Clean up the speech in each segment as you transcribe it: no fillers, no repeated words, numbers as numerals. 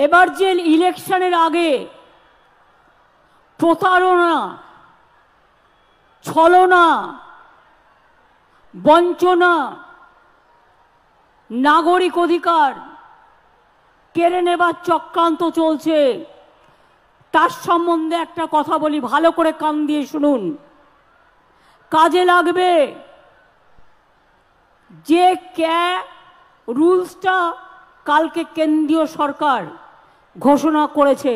এবার যে ইলেকশনের আগে প্রতারণা, ছলনা, বঞ্চনা, নাগরিক অধিকার কেড়ে নেবার চক্রান্ত চলছে, তার সম্বন্ধে একটা কথা বলি, ভালো করে কান দিয়ে শুনুন, কাজে লাগবে। যে রুলসটা কালকে কেন্দ্রীয় সরকার ঘোষণা করেছে,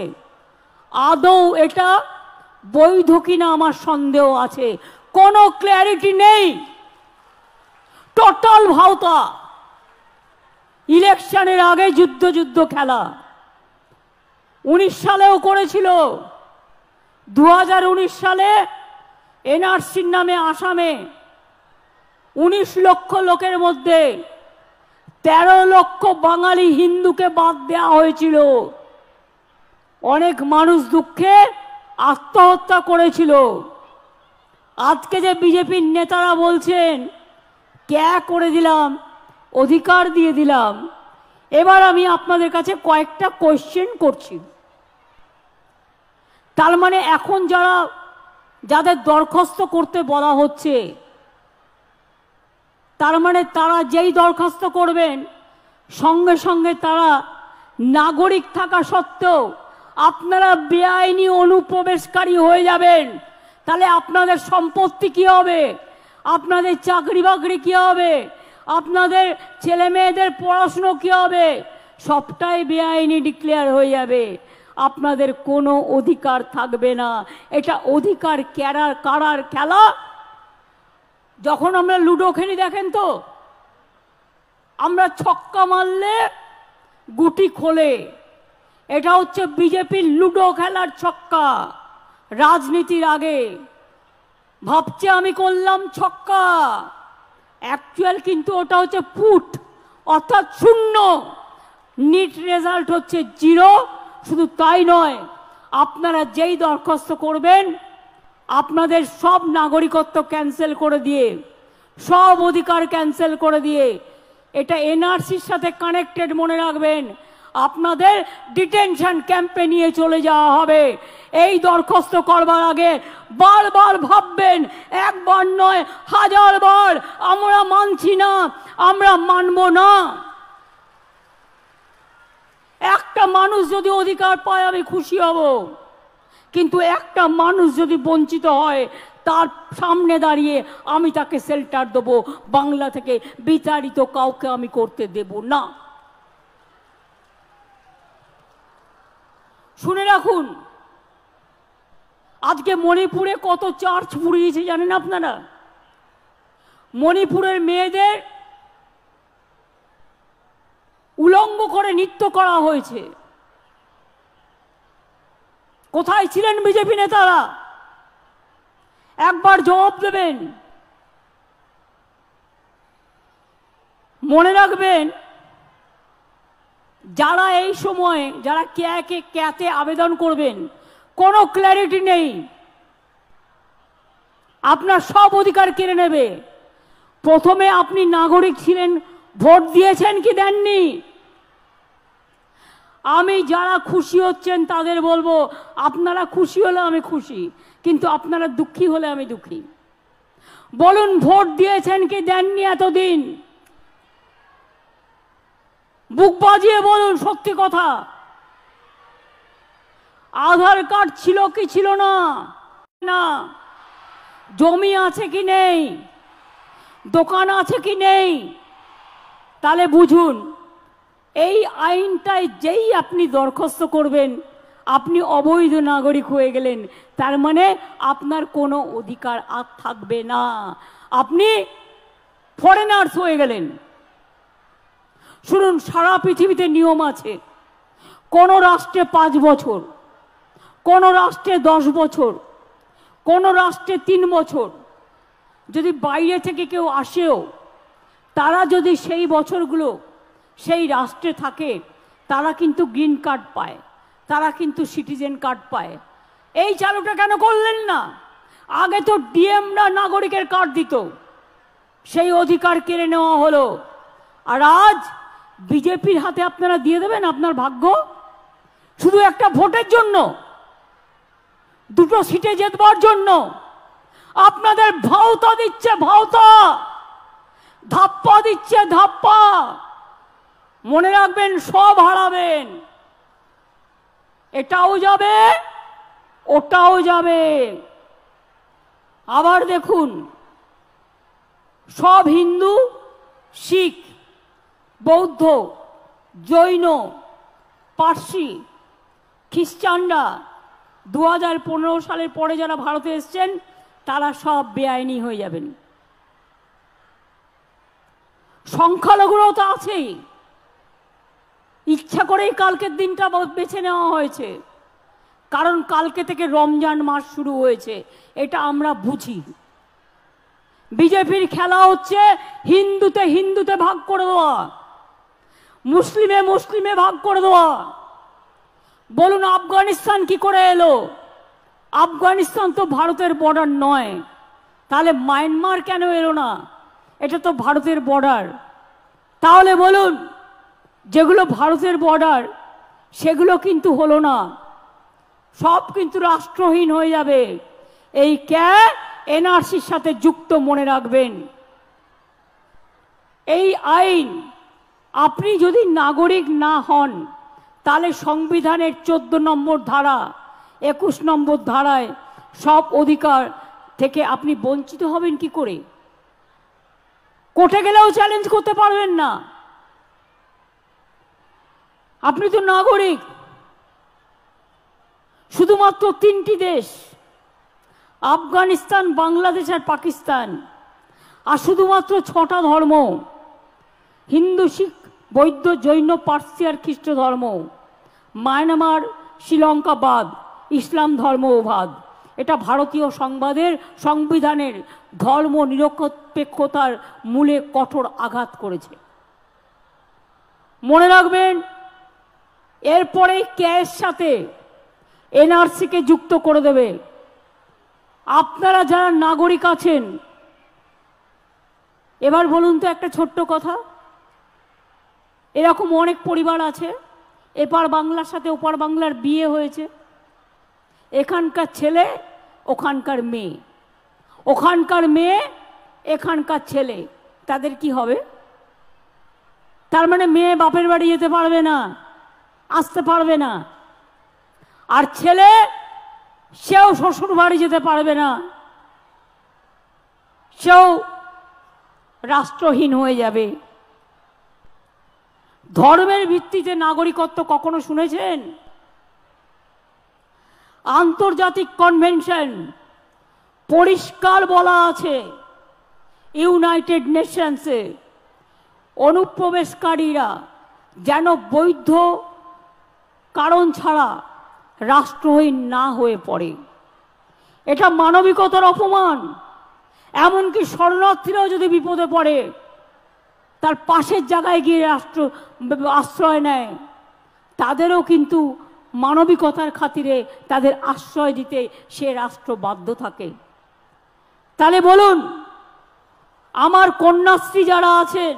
আদৌ এটা বৈধ কিনা আমার সন্দেহ আছে। কোনো ক্ল্যারিটি নেই, টোটাল ভাওতা। ইলেকশনের আগে যুদ্ধ যুদ্ধ খেলা 19 সালেও করেছিল। 2019 সালে এনআরসির নামে আসামে 19 লক্ষ লোকের মধ্যে 13 লক্ষ বাঙালি হিন্দুকে বাদ দেওয়া হয়েছিল। অনেক মানুষ দুঃখে আত্মহত্যা করেছিল। আজকে যে বিজেপির নেতারা বলছেন ক্যা করে দিলাম, অধিকার দিয়ে দিলাম, এবার আমি আপনাদের কাছে কয়েকটা কোয়েশ্চেন করছি। তার মানে এখন যাদের দরখাস্ত করতে বলা হচ্ছে, তার মানে তারা যেই দরখাস্ত করবেন সঙ্গে সঙ্গে তারা নাগরিক থাকা সত্ত্বেও আপনারা বেআইনি অনুপ্রবেশকারী হয়ে যাবেন। তাহলে আপনাদের সম্পত্তি কি হবে, আপনাদের চাকরি বাকরি কি হবে, আপনাদের ছেলে মেয়েদের পড়াশুনো কি হবে, সবটাই বেআইনি ডিক্লেয়ার হয়ে যাবে। আপনাদের কোনো অধিকার থাকবে না। এটা অধিকার কারার খেলা। যখন আমরা লুডো খেলি দেখেন তো, আমরা ছক্কা মারলে গুটি খোলে। এটা হচ্ছে বিজেপির লুডো খেলার ছক্কা। রাজনীতির আগে ভাবছে আমি করলাম ছক্কা, অ্যাকচুয়াল কিন্তু ওটা হচ্ছে পুট, অর্থাৎ শূন্য। নিট রেজাল্ট হচ্ছে 0। শুধু তাই নয়, আপনারা যেই দরখাস্ত করবেন আপনাদের সব নাগরিকত্ব ক্যান্সেল করে দিয়ে, সব অধিকার ক্যান্সেল করে দিয়ে, এটা এনআরসির সাথে কানেক্টেড, মনে রাখবেন, আপনাদের ডিটেনশন ক্যাম্পে নিয়ে চলে যাওয়া হবে। এই দরখাস্ত করবার আগে বারবার ভাববেন, একবার নয় 1000 বার, আমরা মানছি না, আমরা মানব না। একটা মানুষ যদি অধিকার পায় আমি খুশি হব, কিন্তু একটা মানুষ যদি বঞ্চিত হয় তার সামনে দাঁড়িয়ে আমি তাকে শেল্টার দেবো। বাংলা থেকে বিতাড়িত কাউকে আমি করতে দেব না। শুনে রাখুন, আজকে মণিপুরে কত চার্চ পুড়িয়েছে জানেন আপনারা? মণিপুরের মেয়েদের উলঙ্গ করে নৃত্য করা হয়েছে। কোথায় ছিলেন বিজেপি নেতারা? একবার জবাব দেবেন। মনে রাখবেন, যারা এই সময়ে যারা ক্যাতে আবেদন করবেন, কোনো ক্ল্যারিটি নেই, আপনার সব অধিকার কেড়ে নেবে। প্রথমে আপনি নাগরিক ছিলেন, ভোট দিয়েছেন কি দেননি? আমি যারা খুশি হচ্ছেন তাদের বলবো, আপনারা খুশি হলে আমি খুশি, কিন্তু আপনারা দুঃখী হলে আমি দুঃখী। বলুন, ভোট দিয়েছেন কি দেননি এতদিন? বুক বাজিয়ে বলুন সত্যি কথা। আধার কার্ড ছিল কি ছিল না? না। জমি আছে কি নেই? দোকান আছে কি নেই? তাহলে বুঝুন, এই আইনটাই যেই আপনি দরখাস্ত করবেন আপনি অবৈধ নাগরিক হয়ে গেলেন। তার মানে আপনার কোনো অধিকার আর থাকবে না, আপনি ফরেনার্স হয়ে গেলেন। শুনুন, সারা পৃথিবীতে নিয়ম আছে। কোন রাষ্ট্রে 5 বছর, কোন রাষ্ট্রে 10 বছর, কোন রাষ্ট্রে 3 বছর। যদি বাইরে থেকে কেউ আসেও, তারা যদি সেই বছরগুলো সেই রাষ্ট্রে থাকে, তারা কিন্তু গ্রিন কার্ড পায়, তারা কিন্তু সিটিজেন কার্ড পায়। এই চালুটা কেন করলেন না? আগে তো ডিএমরা নাগরিকের কার্ড দিত, সেই অধিকার কেড়ে নেওয়া হলো। আর আজ বিজেপির হাতে আপনারা দিয়ে দেবেন আপনার ভাগ্য। শুধু একটা ভোটের জন্য, দুটো সিটে জেতবার জন্য আপনাদের ভাওতা দিচ্ছে, ভাওতা, ধাপ্পা দিচ্ছে, ধাপ্পা। মনে রাখবেন, সব হারাবেন। এটাও যাবে, ওটাও যাবে। আবার দেখুন, সব হিন্দু, শিখ, বৌদ্ধ, জৈন, পার্সি, খ্রিস্টানরা 2015 সালের পরে যারা ভারতে এসছেন তারা সব বেআইনি হয়ে যাবেন। সংখ্যালঘুরাও তো আছেই। ইচ্ছা করেই কালকের দিনটা বেছে নেওয়া হয়েছে, কারণ কালকে থেকে রমজান মাস শুরু হয়েছে, এটা আমরা বুঝি। বিজেপির খেলা হচ্ছে হিন্দুতে হিন্দুতে ভাগ করে দেওয়া, মুসলিমে মুসলিমে ভাগ করে দেওয়া। বলুন, আফগানিস্তান কি করে এলো? আফগানিস্তান তো ভারতের বর্ডার নয়, তাহলে মায়ানমার কেন এলো না? এটা তো ভারতের বর্ডার। তাহলে বলুন, যেগুলো ভারতের বর্ডার সেগুলো কিন্তু হলো না, সব কিন্তু রাষ্ট্রহীন হয়ে যাবে। এই এনআরসির সাথে যুক্ত, মনে রাখবেন। এই আইন, আপনি যদি নাগরিক না হন তাহলে সংবিধানের 14 নম্বর ধারা, 21 নম্বর ধারায় সব অধিকার থেকে আপনি বঞ্চিত হবেন কি করে? কোর্টে গেলেও চ্যালেঞ্জ করতে পারবেন না। আপনি তো নাগরিক। শুধুমাত্র 3টি দেশ, আফগানিস্তান, বাংলাদেশ আর পাকিস্তান, আর শুধুমাত্র 6টা ধর্ম, হিন্দু, শিখ, বৌদ্ধ, জৈন, পার্সি আর খ্রিস্ট ধর্ম, মায়ানমার, শ্রীলঙ্কা বাদ, ইসলাম ধর্ম বাদ। এটা ভারতীয় সংবিধানের ধর্ম নিরপেক্ষতার মূলে কঠোর আঘাত করেছে। মনে রাখবেন, এরপরে এর সাথে এনআরসিকে যুক্ত করে দেবে। আপনারা যারা নাগরিক আছেন, এবার বলুন তো একটা ছোট্ট কথা, এরকম অনেক পরিবার আছে, এপার বাংলার সাথে ওপার বাংলার বিয়ে হয়েছে, এখানকার ছেলে ওখানকার মেয়ে, ওখানকার মেয়ে এখানকার ছেলে, তাদের কি হবে? তার মানে মেয়ে বাপের বাড়ি যেতে পারবে না, আসতে পারবে না, আর ছেলে সেও শ্বশুর বাড়ি যেতে পারবে না, সেও রাষ্ট্রহীন হয়ে যাবে। ধর্মের ভিত্তিতে নাগরিকত্ব কখনো শুনেছেন? আন্তর্জাতিক কনভেনশন পরিষ্কার বলা আছে, ইউনাইটেড নেশনসে অনুপ্রবেশকারীরা যেন বৈধ কারণ ছাড়া রাষ্ট্রহীন না হয়ে পড়ে। এটা মানবিকতার অপমান। এমনকি শরণার্থীরাও যদি বিপদে পড়ে তার পাশের জায়গায় গিয়ে আশ্রয় নেয়, তাদেরও কিন্তু মানবিকতার খাতিরে তাদের আশ্রয় দিতে সে রাষ্ট্র বাধ্য থাকে। তাহলে বলুন, আমার কন্যাশ্রী যারা আছেন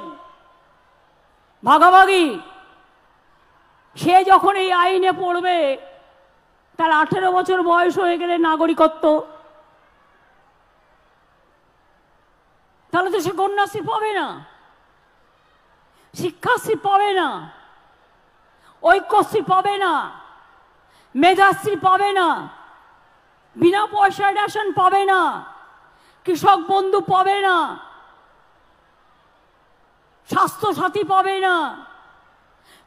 ভাগাভাগি, সে যখন এই আইনে পড়বে, তার 18 বছর বয়স হয়ে গেলে নাগরিকত্ব, তাহলে তো সে কন্যাশ্রী পাবে না, শিক্ষাশ্রী পাবে না, ঐক্যশ্রী পাবে না, মেধাশ্রী পাবে না, বিনা পয়সায় রেশন পাবে না, কৃষক বন্ধু পাবে না, স্বাস্থ্যসাথী পাবে না,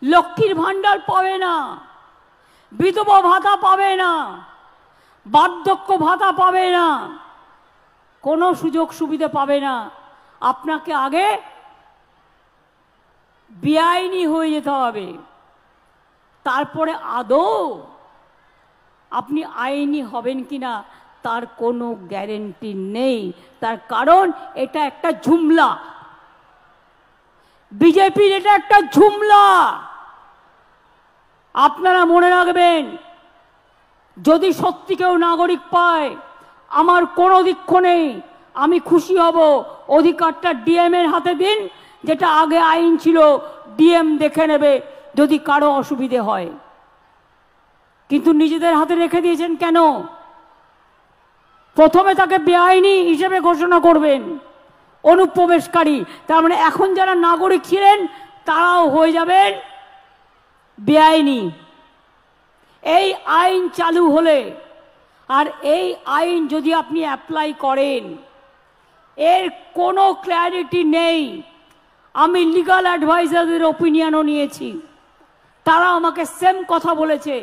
লক্ষ্মীর ভাণ্ডার পাবে না, বিধবা ভাতা পাবে না, বার্ধক্য ভাতা পাবে না, কোনো সুযোগ সুবিধা পাবে না। আপনাকে আগে বেআইনি হয়ে যেতে হবে, তারপরে আদৌ আপনি আইনি হবেন কিনা তার কোনো গ্যারেন্টি নেই। তার কারণ এটা একটা ঝুমলা, বিজেপির এটা একটা ঝুমলা। আপনারা মনে রাখবেন, যদি সত্যি কেউ নাগরিক পায়, আমার কোনো দুঃখ নেই, আমি খুশি হব। অধিকারটা ডিএম এর হাতে দিন, যেটা আগে আইন ছিল ডিএম দেখে নেবে যদি কারো অসুবিধে হয়। কিন্তু নিজেদের হাতে রেখে দিয়েছেন কেন? প্রথমে তাকে বেআইনি হিসেবে ঘোষণা করবেন, অনুপ্রবেশকারী। তার মানে এখন যারা নাগরিক ছিলেন তারাও হয়ে যাবেন বেআইনি। এই আইন চালু হলে, আর এই আইন যদি আপনি অ্যাপ্লাই করেন, এর কোনো ক্ল্যারিটি নেই। আমি লিগাল অ্যাডভাইজারদের ওপিনিয়নও নিয়েছি, তারা আমাকে সেম কথা বলেছে,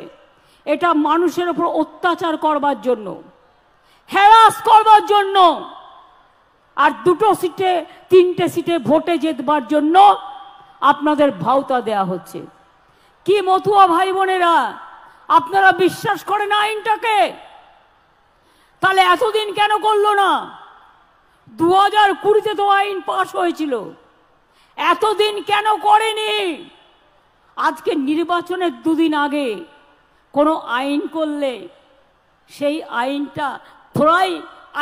এটা মানুষের উপর অত্যাচার করবার জন্য, হ্যারাস করবার জন্য, আর 2 সিটে 3টে সিটে ভোটে জেতবার জন্য আপনাদের ভাওতা দেয়া হচ্ছে। কি মতুয়া ভাই বোনেরা, আপনারা বিশ্বাস করেন আইনটাকে? তাহলে এতদিন কেন করলো না? 2020-তে তো আইন পাশ হয়েছিল, এতদিন কেন করেনি? আজকে নির্বাচনের 2 দিন আগে কোনো আইন করলে সেই আইনটা থোড়াই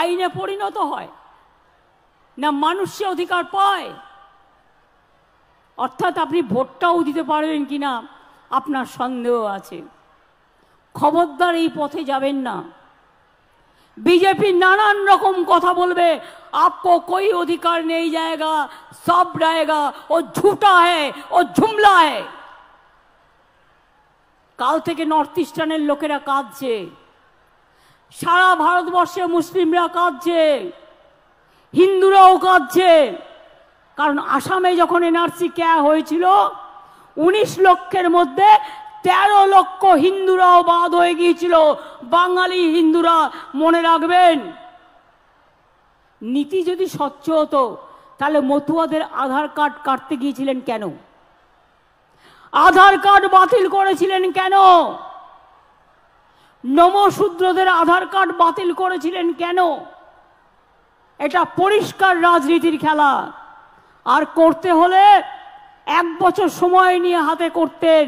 আইনে পরিণত হয় না, মানুষের অধিকার পায়। অর্থাৎ আপনি ভোটটাও দিতে পারবেন কিনা আপনার সন্দেহ আছে। খবরদার এই পথে যাবেন না। बीजेपी नानान रकम कथा बोलबे, आपको कोई अधिकार नहीं जाएगा, सब रहेगा, वो झूठा है, वो जुमला है। काल থেকে নর্থ ইস্টার্নের লোকেরা কাঁদছে, সারা ভারতবর্ষে মুসলিমরা কাঁদছে, হিন্দুরাও কাঁদছে। কারণ আসামে যখন এনআরসি ক্যা হয়েছিল 19 লক্ষের মধ্যে 13 লক্ষ হিন্দুরাও বাদ হয়ে গিয়েছিল, বাঙালি হিন্দুরা। মনে রাখবেন, নীতি যদি স্বচ্ছ হতো তাহলে মতুয়াদের আধার কার্ড কাটতে গিয়েছিলেন কেন? আধার কার্ড বাতিল করেছিলেন কেন? নমশূদ্রদের আধার কার্ড বাতিল করেছিলেন কেন? এটা পরিষ্কার রাজনীতির খেলা। আর করতে হলে 1 বছর সময় নিয়ে হাতে করতেন,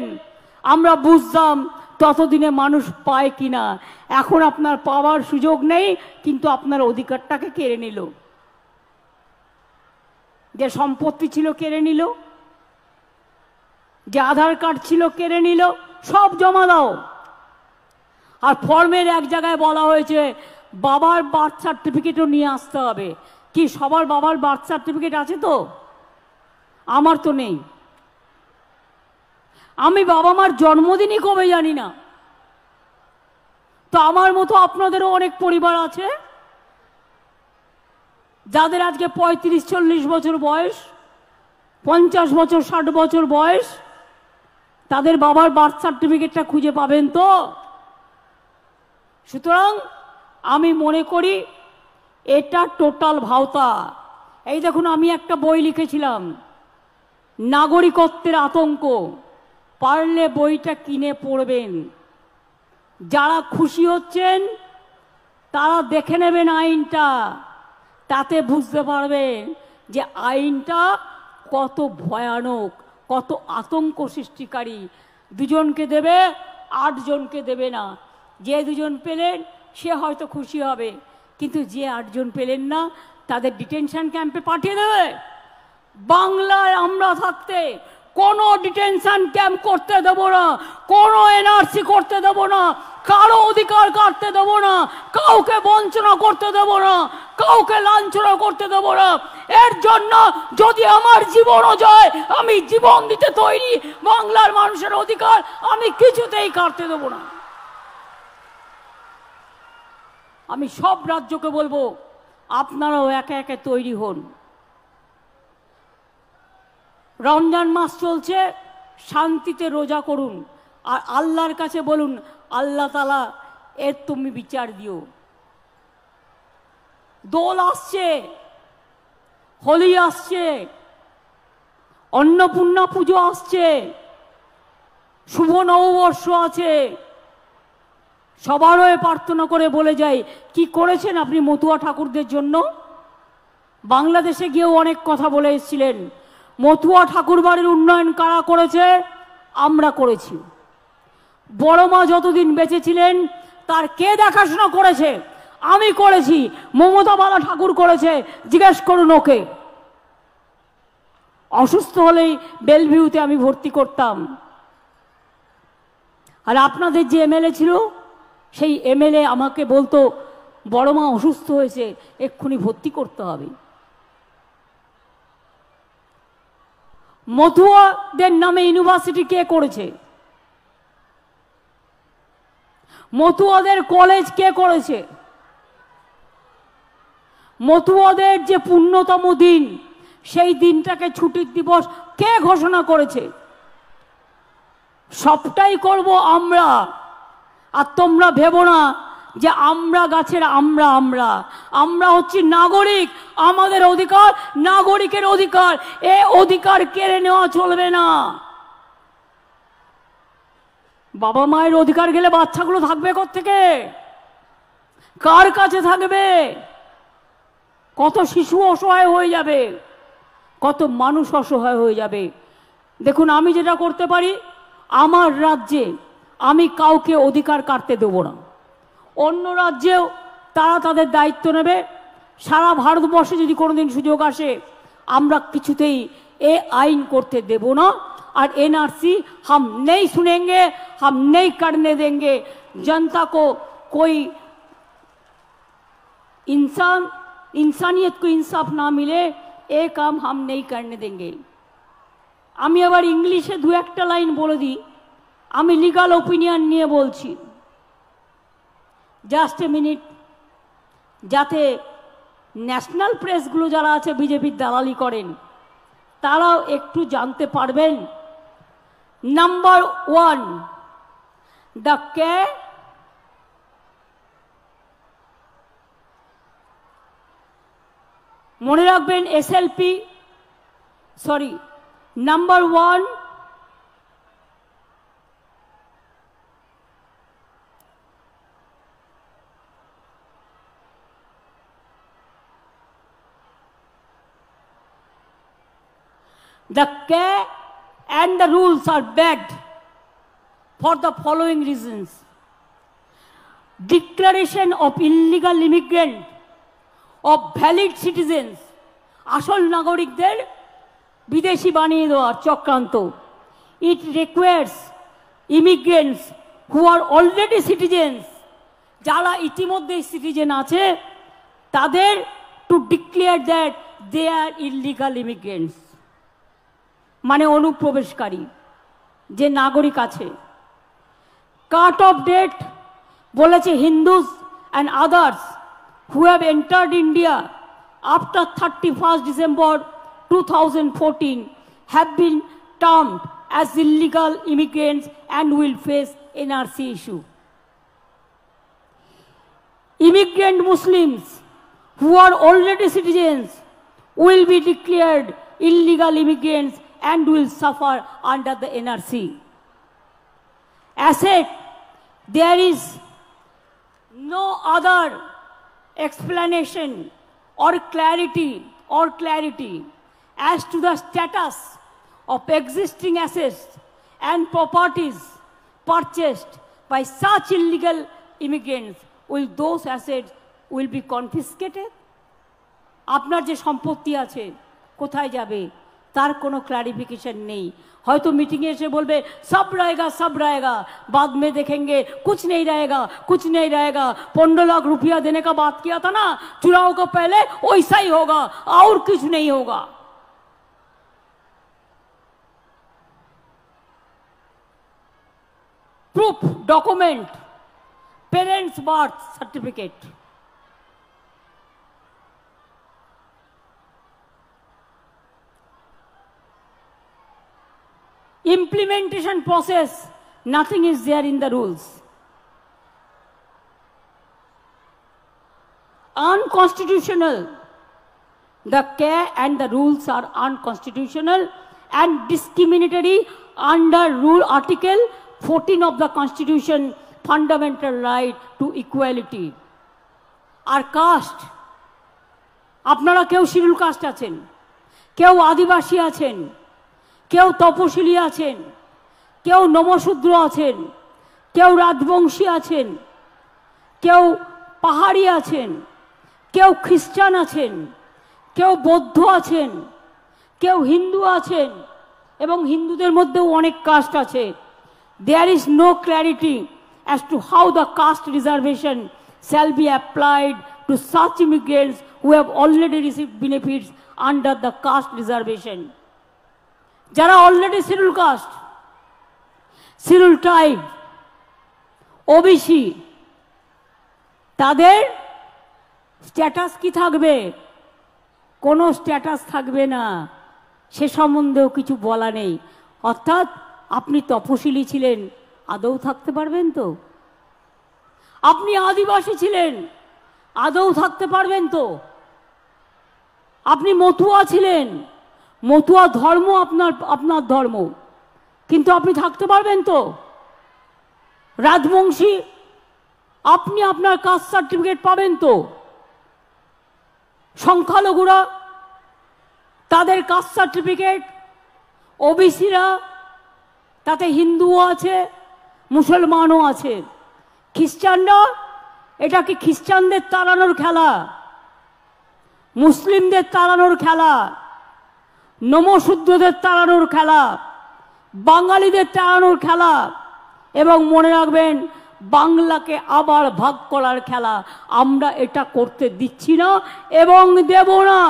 আমরা বুঝতাম ততদিনে মানুষ পায় কিনা। এখন আপনার পাওয়ার সুযোগ নেই, কিন্তু আপনার অধিকারটাকে কেড়ে নিল। যে সম্পত্তি ছিল কেড়ে নিল, যে আধার কার্ড ছিল কেড়ে নিল, সব জমা দাও। আর ফর্মের এক জায়গায় বলা হয়েছে বাবার বার্থ সার্টিফিকেটও নিয়ে আসতে হবে। কি সবার বাবার বার্থ সার্টিফিকেট আছে? তো আমার তো নেই। আমি বাবা মার জন্মদিনই কবে জানি না। তো আমার মতো আপনাদেরও অনেক পরিবার আছে যাদের আজকে 35-40 বছর বয়স, 50 বছর 60 বছর বয়স, তাদের বাবার বার্থ সার্টিফিকেটটা খুঁজে পাবেন তো? সুতরাং আমি মনে করি এটা টোটাল ভাওতা। এই দেখুন, আমি একটা বই লিখেছিলাম, নাগরিকত্বের আতঙ্ক। পারলে বইটা কিনে পড়বেন। যারা খুশি হচ্ছেন তারা দেখে নেবেন আইনটা, তাতে বুঝতে পারবেন যে আইনটা কত ভয়ানক, কত আতঙ্ক সৃষ্টিকারী। 2 জনকে দেবে, 8 জনকে দেবে না। যে 2 জন পেলেন সে হয়তো খুশি হবে, কিন্তু যে 8 জন পেলেন না তাদের ডিটেনশন ক্যাম্পে পাঠিয়ে দেবে। বাংলায় আমরা থাকতে কোনো ডিটেনশন ক্যাম্প করতে দেব না, কোনো এনআরসি করতে দেব না, কারো অধিকার কাটতে দেব না, কাউকে বঞ্চনা করতে দেব না, কাউকে লাঞ্ছনা করতে দেব না। এর জন্য যদি আমার জীবনও যায় আমি জীবন দিতে তৈরি। বাংলার মানুষের অধিকার আমি কিছুতেই কাটতে দেব না। আমি সব রাজ্যকে বলবো আপনারাও একে একে তৈরি হন। রমজান মাস চলছে, শান্তিতে রোজা করুন আর আল্লাহর কাছে বলুন, আল্লাহ তাআলা এর তুমি বিচার দিও। দোল আসছে, হোলি আসছে, অন্নপূর্ণা পুজো আসছে, শুভ নববর্ষ আছে। সবার হয়ে প্রার্থনা করে বলে যাই, কি করেছেন আপনি মতুয়া ঠাকুরদের জন্য? বাংলাদেশে গিয়েও অনেক কথা বলে এসেছিলেন। মতুয়া ঠাকুর বাড়ির উন্নয়ন কারা করেছে? আমরা করেছি। বড় মা যতদিন বেঁচে ছিলেন তার কে দেখাশোনা করেছে? আমি করেছি। মমতা বালা ঠাকুর করেছে, জিজ্ঞেস করুন ওকে। অসুস্থ হলেই বেলভিউতে আমি ভর্তি করতাম। আর আপনাদের যে এমএলএ ছিল সেই এমএলএ আমাকে বলতো বড় মা অসুস্থ হয়েছে, এক্ষুনি ভর্তি করতে হবে। মতুয়াদের নামে ইউনিভার্সিটি কে করেছে? মতুয়াদের কলেজ কে করেছে? মতুয়াদের যে পুণ্যতম দিন, সেই দিনটাকে ছুটির দিবস কে ঘোষণা করেছে? সবটাই করব আমরা। আর তোমরা ভেবো না যে আমরা গাছের আমরা আমরা আমরা হচ্ছি নাগরিক। আমাদের অধিকার নাগরিকের অধিকার, এ অধিকার কেড়ে নেওয়া চলবে না। বাবা মায়ের অধিকার গেলে বাচ্চাগুলো থাকবে কোত্থেকে? কার কাছে থাকবে? কত শিশু অসহায় হয়ে যাবে, কত মানুষ অসহায় হয়ে যাবে। দেখুন, আমি যেটা করতে পারি, আমার রাজ্যে আমি কাউকে অধিকার কাটতে দেব না। অন্য রাজ্যেও তারা তাদের দায়িত্ব নেবে। সারা ভারতবর্ষে যদি কোনোদিন সুযোগ আসে, আমরা কিছুতেই এ আইন করতে দেব না। और एनआरसी हम नहीं सुनेंगे, हम नहीं करने देंगे। जनता को कोई इंसानियत को इंसाफ ना मिले, ये काम हम नहीं करने देंगे। আমি আবার ইংলিশে দু একটা লাইন বলে দিই। আমি লিগাল ওপিনিয়ন নিয়ে বলছি, জাস্ট এ মিনিট, যাতে ন্যাশনাল প্রেসগুলো যারা আছে বিজেপির দালালি করেন তারাও একটু জানতে পারবেন। নাম্বার 1, দ্য কে মনে রাখবেন, SLP sorry number 1, the care and the rules are begged for the following reasons. Declaration of illegal immigrant of valid citizens, আসল নাগরিকদের বিদেশি বানিয়ে দেওয়ার চক্রান্ত। It requires immigrants who are already citizens, যারা ইতিমধ্যে সিটিজেন আছে, তাদের to declare that they are illegal immigrants, মানে অনুপ্রবেশকারী যে নাগরিক আছে। কাট অফ ডেট বলেছে Hindus and others who have entered India after 31 December 2014 have been termed as illegal immigrants and will face NRC issue. Immigrant Muslims who are already citizens will be declared illegal immigrants and will suffer under the NRC. As said, there is no other explanation or clarity as to the status of existing assets and properties purchased by such illegal immigrants. Will those assets will be confiscated? আপনার যে সম্পত্তি আছে কোথায় যাবে তার কোনো clarification নেই। হয়তো মিটিংয়ে এসে বলবে সব रहेगा, बाद में देखेंगे कुछ नहीं रहेगा। 15 लाख रुपया देने का बात किया था ना चुनाव को पहले, वैसा ही होगा और कुछ नहीं होगा। Proof document, parents birth certificate, implementation process, nothing is there in the rules. Unconstitutional. The care and the rules are unconstitutional and discriminatory under rule article 14 of the Constitution, fundamental right to equality. আর caste, আপনারা কেউ schedule caste আছেন, কেউ আদিবাসী আছেন, কেউ তপশিলি আছেন, কেউ নমশূদ্র আছেন, কেউ রাজবংশী আছেন, কেউ পাহাড়ি আছেন, কেউ খ্রিস্টান আছেন, কেউ বৌদ্ধ আছেন, কেউ হিন্দু আছেন, এবং হিন্দুদের মধ্যেও অনেক কাস্ট আছে। there is no clarity as to how the caste reservation shall be applied to such immigrants who have already received benefits under the caste reservation. যারা already schedule caste, schedule tribe, OBC, তাদের status কি থাকবে? কোনো status থাকবে না, সে সম্বন্ধেও কিছু বলা নেই। অর্থাৎ আপনি তপশিলি ছিলেন, আদৌ থাকতে পারবেন তো? আপনি আদিবাসী ছিলেন, আদৌ থাকতে পারবেন তো? আপনি মতুয়া ছিলেন, মতুয়া ধর্ম আপনার ধর্ম, কিন্তু আপনি থাকতে পারবেন তো? রাজবংশী, আপনি আপনার কাস্ট সার্টিফিকেট পাবেন তো? সংখ্যালঘুরা তাদের কাস্ট সার্টিফিকেট, ওবিসিরা তাতে হিন্দুও আছে, মুসলমানও আছে। খ্রিস্টানরা, এটা কি খ্রিস্টানদের তাড়ানোর খেলা, মুসলিমদের তাড়ানোর খেলা, নমশূদ্রদের তাড়ানোর খেলা, বাঙালিদের তাড়ানোর খেলা? এবং মনে রাখবেন, বাংলাকে আবার ভাগ করার খেলা। আমরা এটা করতে দিচ্ছি না এবং দেব না।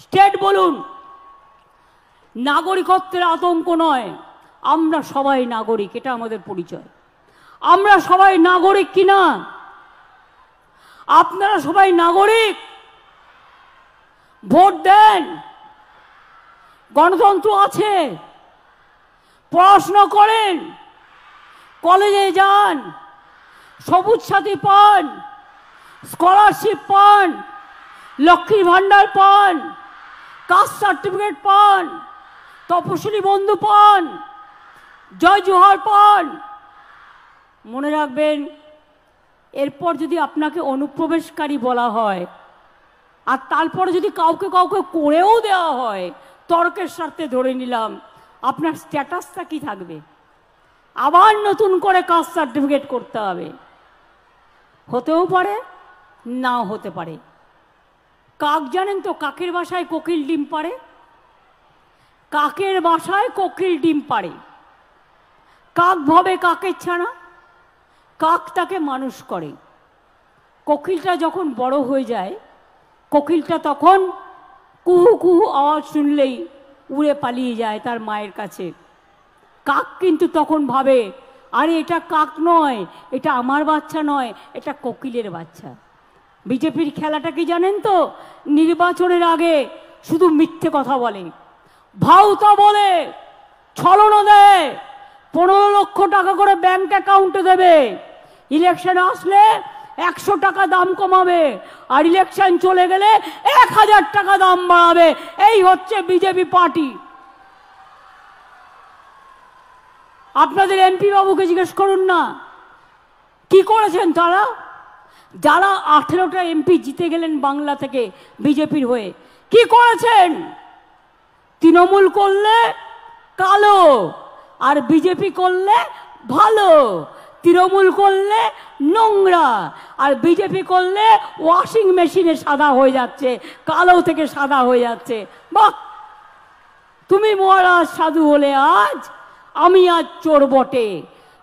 স্টেট বলুন, নাগরিকত্বের আতঙ্ক নয়, আমরা সবাই নাগরিক, এটা আমাদের পরিচয়। আমরা সবাই নাগরিক কিনা? আপনারা সবাই নাগরিক, ভোট দেন, গণতন্ত্র আছে, পড়াশোনা করেন, কলেজে যান, সবুজ সাথী পান, স্কলারশিপ পান, লক্ষ্মীর ভান্ডার পান, কাস্ট সার্টিফিকেট পান, তপশিলি বন্ধু পান, জয় জোহার পান। মনে রাখবেন, এরপর যদি আপনাকে অনুপ্রবেশকারী বলা হয় আর তারপরে যদি কাউকে কাউকে করেও দেওয়া হয়, তর্কের স্বার্থে ধরে নিলাম, আপনার স্ট্যাটাসটা কি থাকবে? আবার নতুন করে কাস্ট সার্টিফিকেট করতে হবে। হতেও পারে, নাও হতে পারে। কাক জানেন তো, কাকের বাসায় কোকিল ডিম পাড়ে? কাকের বাসায় কোকিল ডিম পাড়ে। কাক ভাবে কাকের ছানা, কাক তাকে মানুষ করে। কোকিলটা যখন বড় হয়ে যায়, কোকিলটা তখন কুহু কুহু আওয়াজ শুনলেই উড়ে পালিয়ে যায় তার মায়ের কাছে। কাক কিন্তু তখন ভাবে, আরে এটা কাক নয়, এটা আমার বাচ্চা নয়, এটা কোকিলের বাচ্চা। বিজেপির খেলাটা কি জানেন তো? নির্বাচনের আগে শুধু মিথ্যে কথা বলে, ভাউতা বলে, ছলনা দেয়। 15 লক্ষ টাকা করে ব্যাংক অ্যাকাউন্টে দেবে, ইলেকশন আসলে 100 টাকা দাম কমাবে, আর ইলেকশন চলে গেলে 1000 টাকা দাম বাড়াবে। এই হচ্ছে বিজেপি পার্টি। আপনাদের এমপি বাবুকে জিজ্ঞেস করুন না কি করেছেন তারা। যারা 18টা এমপি জিতে গেলেন বাংলা থেকে বিজেপির হয়ে, কি করেছেন? তৃণমূল করলে কালো আর বিজেপি করলে ভালো। তৃণমূল করলে নোংরা আর বিজেপি করলে ওয়াশিং মেশিনে সাদা হয়ে যাচ্ছে, কালো থেকে সাদা হয়ে যাচ্ছে। বাহ, তুমি মহারাজ সাধু হলে আজ, আমি আজ চোর বটে।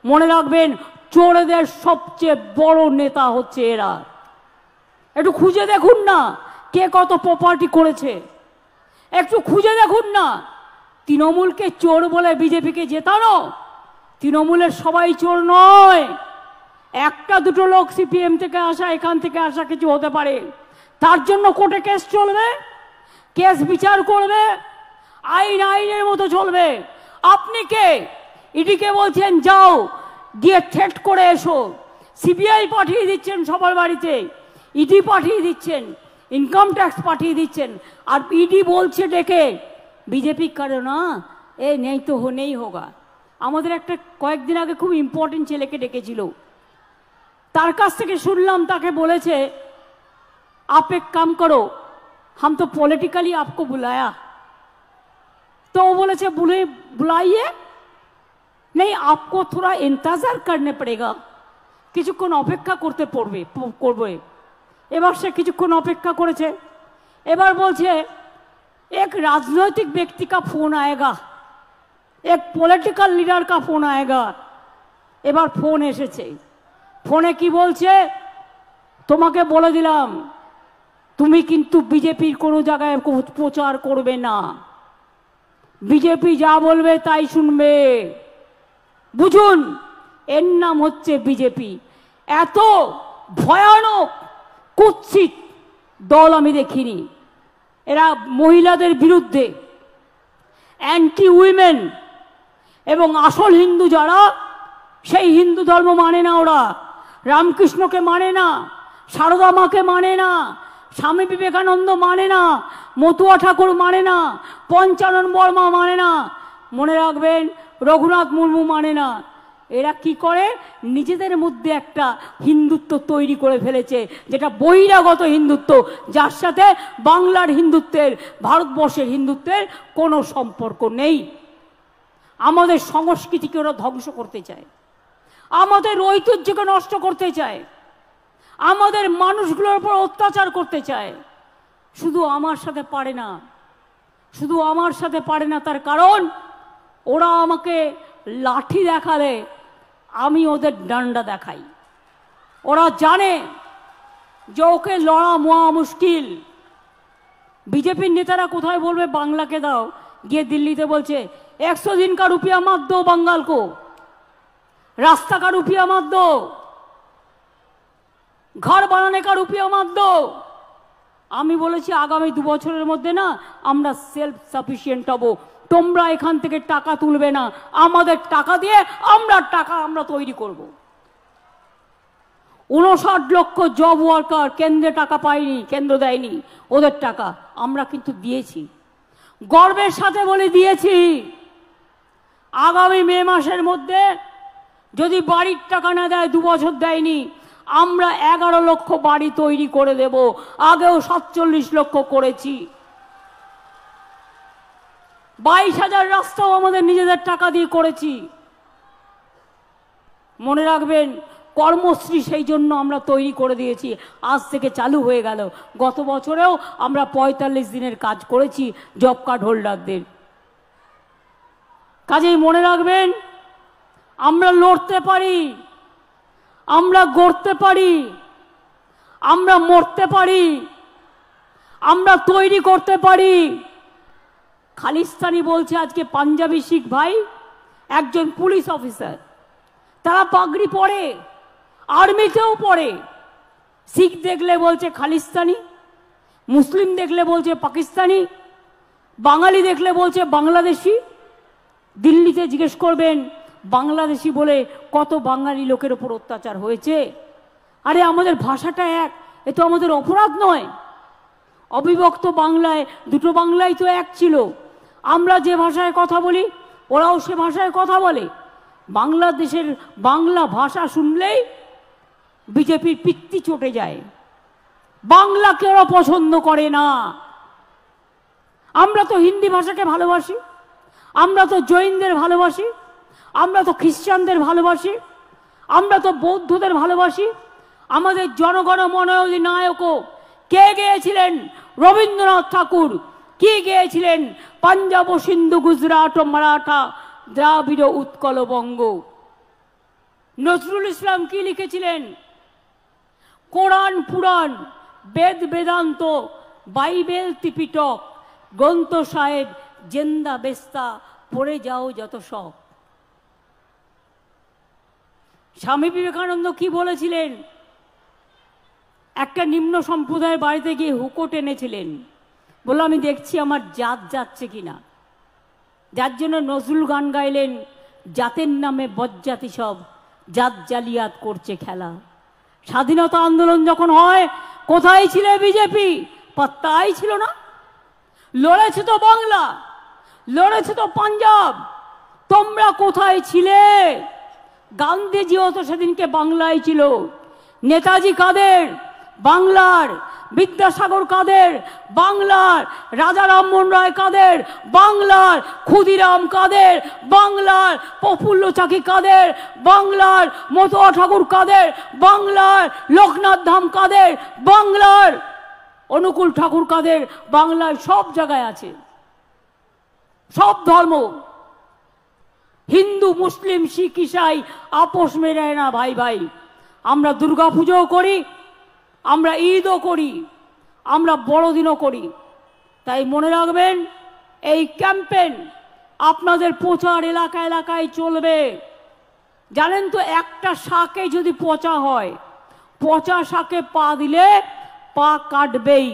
মনে রাখবেন, চোরদের সবচেয়ে বড় নেতা হচ্ছে এরা। একটু খুঁজে দেখুন না কে কত প্রপার্টি করেছে, একটু খুঁজে দেখুন না। তৃণমূলকে চোর বলে বিজেপিকে জেতানো? তৃণমূলের সবাই চোর নয়, একটা দুটো লোক সিপিএম থেকে আসা, এখান থেকে আসা কিছু হতে পারে। তার জন্য কোর্টে কেস চলবে, কেস বিচার করবে, আইন আইনের মতো চলবে। আপনি কে? ইডিকে বলছেন যাও গিয়ে থ্রেট করে এসো, সিবিআই পাঠিয়ে দিচ্ছেন সবার বাড়িতে, ইডি পাঠিয়ে দিচ্ছেন, ইনকাম ট্যাক্স পাঠিয়ে দিচ্ছেন, আর ইডি বলছে ডেকে বিজেপি করে না, এ নেই তো নেই হোগা। আমাদের একটা কয়েকদিন আগে খুব ইম্পর্টেন্ট ছেলেকে ডেকেছিল, তার কাছ থেকে শুনলাম তাকে বলেছে आप एक काम करो, हम तो पॉलिटिकली आपको बुलाया। तो वो बोले बुलाइए, नहीं आपको थोड़ा इंतजार करने पड़ेगा, কিছুক্ষণ অপেক্ষা করতে করবে। এবার সে কিছুক্ষণ অপেক্ষা করেছে, এবার বলছে एक राजनीतिक व्यक्ति का फोन आएगा, एक पॉलिटिकल लीडर का फोन आएगा। এবার ফোন এসেছে, ফোনে কি বলছে, তোমাকে বলে দিলাম তুমি কিন্তু বিজেপির কোনো জায়গায় প্রচার করবে না, বিজেপি যা বলবে তাই শুনবে। বুঝুন, এর নাম হচ্ছে বিজেপি। এত ভয়ানক কুৎসিত দল আমি দেখিনি। এরা মহিলাদের বিরুদ্ধে, অ্যান্টি উইমেন, এবং আসল হিন্দু যারা সেই হিন্দু ধর্ম মানে না, ওরা রামকৃষ্ণকে মানে না, সারদা মাকে মানে না, স্বামী বিবেকানন্দ মানে না, মতুয়া ঠাকুর মানে না, পঞ্চানন বর্মা মানে না, মনে রাখবেন রঘুনাথ মুর্মু মানে না। এরা কি করে, নিজেদের মধ্যে একটা হিন্দুত্ব তৈরি করে ফেলেছে, যেটা বহিরাগত হিন্দুত্ব, যার সাথে বাংলার হিন্দুত্বের, ভারতবর্ষের হিন্দুত্বের কোনো সম্পর্ক নেই। আমাদের সংস্কৃতিকে ওরা ধ্বংস করতে চায়, আমাদের ঐতিহ্যকে নষ্ট করতে চায়, আমাদের মানুষগুলোর উপর অত্যাচার করতে চায়। শুধু আমার সাথে পারে না, শুধু আমার সাথে পারে না, তার কারণ ওরা আমাকে লাঠি দেখালে আমি ওদের ডান্ডা দেখাই। ওরা জানে যে ওকে লড়া মহা মুশকিল। বিজেপির নেতারা কোথায় বলবে বাংলাকে দাও, গিয়ে দিল্লিতে বলছে 100 दिन का रुपया मत दो बंगाल को, रास्ता का रुपया मत दो, घर बनाने का रुपया मत दो। আমি বলেছি আগামী 2 বছরের মধ্যে না আমরা সেলফ সাফিসিয়েন্ট হব, তোমরা এখান থেকে টাকা তুলবে না, আমাদের টাকা দিয়ে আমরা তৈরি করব। 59 লক্ষ জব ওয়ার্কার কেন্দ্রে টাকা পায়নি, কেন্দ্র দেয়নি, ওদের টাকা আমরা কিন্তু দিয়েছি, গর্বের সাথে বলে দিয়েছি। আগামী মে মাসের মধ্যে যদি বাড়ির টাকা না দেয়, 2 বছর দেয়নি, আমরা 11 লক্ষ বাড়ি তৈরি করে দেব। আগেও 47 লক্ষ করেছি। 22,000 রাস্তাও আমাদের নিজেদের টাকা দিয়ে করেছি। মনে রাখবেন, কর্মশ্রী সেই জন্য আমরা তৈরি করে দিয়েছি, আজ থেকে চালু হয়ে গেল। গত বছরেও আমরা 45 দিনের কাজ করেছি জব কার্ড হোল্ডারদের। কাজেই মনে রাখবেন, আমরা লড়তে পারি, আমরা গড়তে পারি, আমরা মরতে পারি, আমরা তৈরি করতে পারি। খালিস্তানি বলছে আজকে পাঞ্জাবি শিখ ভাই, একজন পুলিশ অফিসার, তারা পাগড়ি পরে, আর্মিতেও পরে। শিখ দেখলে বলছে খালিস্তানি, মুসলিম দেখলে বলছে পাকিস্তানি, বাঙালি দেখলে বলছে বাংলাদেশি। দিল্লিতে জিজ্ঞেস করবেন বাংলাদেশি বলে কত বাঙালি লোকের ওপর অত্যাচার হয়েছে। আরে আমাদের ভাষাটা এক, এ তো আমাদের অপরাধ নয়। অবিভক্ত বাংলায়, দুটো বাংলাই তো এক ছিল। আমরা যে ভাষায় কথা বলি ওরাও সে ভাষায় কথা বলে। বাংলাদেশের বাংলা ভাষা শুনলেই বিজেপির পিত্তি চটে যায়, বাংলাকে ওরা পছন্দ করে না। আমরা তো হিন্দি ভাষাকে ভালোবাসি, আমরা তো জৈনদের ভালোবাসি, আমরা তো খ্রিস্টানদের ভালোবাসি, আমরা তো বৌদ্ধদের ভালোবাসি। আমাদের জনগণ মন অধিনায়কও কে গেয়েছিলেন? রবীন্দ্রনাথ ঠাকুর। কি গেয়েছিলেন? পাঞ্জাব ও সিন্ধু, গুজরাট ও মারাঠা, দ্রাবিড় উৎকল বঙ্গ। নজরুল ইসলাম কি লিখেছিলেন? কোরআন পুরাণ, বেদ বেদান্ত, বাইবেল ত্রিপিটক, গ্রন্থ সাহেব, জেন্দা বেস্তা, পড়ে যাও যত সব। স্বামী বিবেকানন্দ কি বলেছিলেন? একটা নিম্ন সম্প্রদায়ের বাড়িতে গিয়ে হুকো টেনেছিলেন, বললো আমি দেখছি আমার জাত যাচ্ছে কিনা। যার জন্য নজরুল গান গাইলেন, জাতের নামে বজ্জাতি সব জাত জালিয়াত করছে খেলা। স্বাধীনতা আন্দোলন যখন হয় কোথায় ছিলে বিজেপি? পাত্তাই ছিল না। লড়েছে তো বাংলা, লড়েছে তো পাঞ্জাব, তোমরা কোথায় ছিলে? গান্ধীজিও তো সেদিনকে বাংলায় ছিল। নেতাজি কাদের? বাংলার। বিদ্যাসাগর কাদের? বাংলার। রাজা রামমোহন রায় কাদের? বাংলার। ক্ষুদিরাম কাদের? বাংলার। প্রফুল্ল চাকি কাদের? বাংলার। মতুয়া ঠাকুর কাদের? বাংলার। লোকনাথ ধাম কাদের? বাংলার। অনুকূল ঠাকুর কাদের? বাংলার। সব জায়গায় আছে, সব ধর্ম। হিন্দু মুসলিম শিখ ইসাই আপোষ মেনে না ভাই ভাই। আমরা দুর্গা পুজোও করি, আমরা ঈদও করি, আমরা বড়দিনও করি। তাই মনে রাখবেন, এই ক্যাম্পেইন আপনাদের প্রচার এলাকা এলাকায় চলবে। জানেন তো, একটা শাকে যদি পচা হয়, পচা শাকে পা দিলে পা কাটবেই।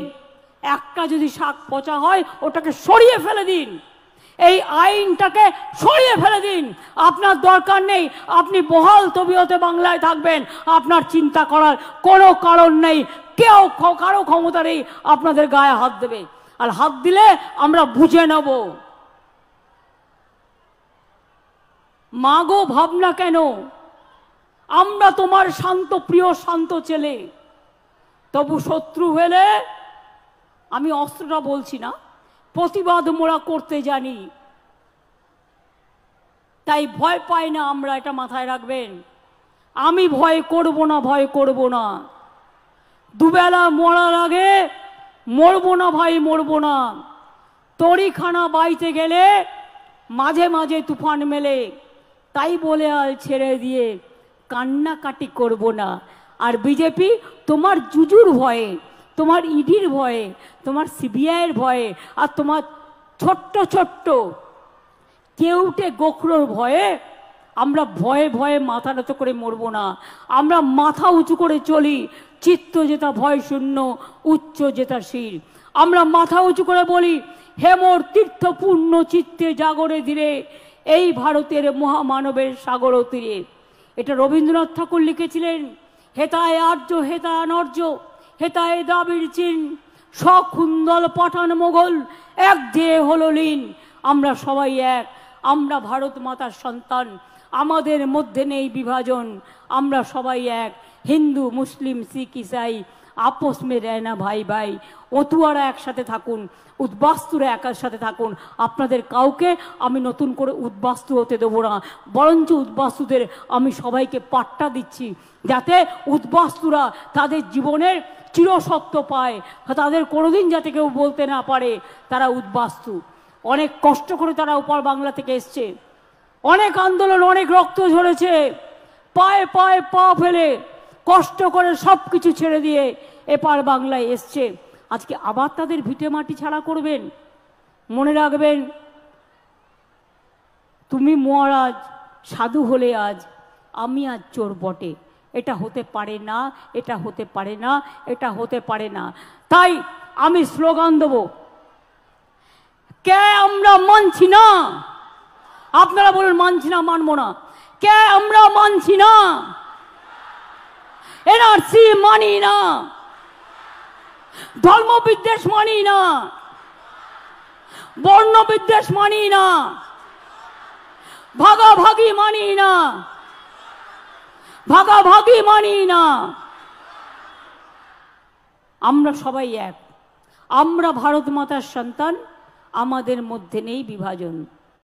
একটা যদি শাক পচা হয়, ওটাকে সরিয়ে ফেলে দিন, এই আইনটাকে সরিয়ে ফেলে দিন। আপনার দরকার নেই, আপনি বহাল তবিয়তে বাংলায় থাকবেন, আপনার চিন্তা করার কোনো কারণ নেই। কেউ কারো ক্ষমতা নেই আপনাদের গায়ে হাত দেবে, আর হাত দিলে আমরা বুঝে নেব। মাগো ভাবনা কেন, আমরা তোমার শান্ত প্রিয় শান্ত ছেলে, তবু শত্রু হলে, আমি অস্ত্রটা বলছি না, প্রতিবাদ মোরা করতে জানি। তাই ভয় পাই না আমরা, এটা মাথায় রাখবেন। আমি ভয় করব না, ভয় করব না। দুবেলা মরার আগে মরবো না ভাই, মরবো না। তরিখানা বাইতে গেলে মাঝে মাঝে তুফান মেলে, তাই বলে আর ছেড়ে দিয়ে কান্নাকাটি করব না। আর বিজেপি তোমার জুজুর ভয়ে, তোমার ইডির ভয়ে, তোমার সিবিআইয়ের ভয়ে, আর তোমার ছোট্ট ছোট্ট কেউটে গোখরোর ভয়ে আমরা ভয়ে ভয়ে মাথা নত করে মরব না। আমরা মাথা উঁচু করে চলি, চিত্ত যেটা ভয় শূন্য, উচ্চ যেটা শির। আমরা মাথা উঁচু করে বলি, হেমর তীর্থপূর্ণ চিত্তে জাগরে ধীরে, এই ভারতের মহামানবের সাগর তীরে। এটা রবীন্দ্রনাথ ঠাকুর লিখেছিলেন। হেতায় আর্য হেতায় অনর্য, হেতায় দ্রাবিড় চীন, সখুন্দল পাঠান মোগল, এক দেহে হলো লীন। আমরা সবাই এক, আমরা ভারত মাতার সন্তান, আমাদের মধ্যে নেই বিভাজন। আমরা সবাই এক, হিন্দু মুসলিম শিখ ইসাই আপোষ মে রহনা ভাই ভাই। অতুয়ারা একসাথে থাকুন, উদ্বাস্তুরা একার সাথে থাকুন। আপনাদের কাউকে আমি নতুন করে উদ্বাস্তু হতে দেবো না, বরঞ্চ উদ্বাস্তুদের আমি সবাইকে পাট্টা দিচ্ছি, যাতে উদ্বাস্তুরা তাদের জীবনের চিরসত্য পায়, তাদের কোনোদিন যাতে কেউ বলতে না পারে তারা উদ্বাস্তু। অনেক কষ্ট করে তারা উপর বাংলা থেকে এসছে, অনেক আন্দোলন, অনেক রক্ত ঝরেছে, পায়ে পায়ে পা ফেলে কষ্ট করে সব কিছু ছেড়ে দিয়ে এপার বাংলায় এসছে। আজকে আবার তাদের ভিটে মাটি ছাড়া করবেন? মনে রাখবেন, তুমি মহারাজ সাধু হলে আজ, আমি আজ চোর বটে। এটা হতে পারে না, এটা হতে পারে না, এটা হতে পারে না। তাই আমি স্লোগান দেব, কে আমরা মানছি না। আপনারা বলুন মানছি না, মানবো না। কে আমরা মানছি না, এনআরসি মানি না, ধর্মবিদ্বেষ মানি না, বর্ণবিদ্বেষ মানি না, ভাগাভাগি মানি না, ভাগাভাগি মানি না। আমরা সবাই এক, আমরা ভারত মাতার সন্তান, আমাদের মধ্যে নেই বিভাজন।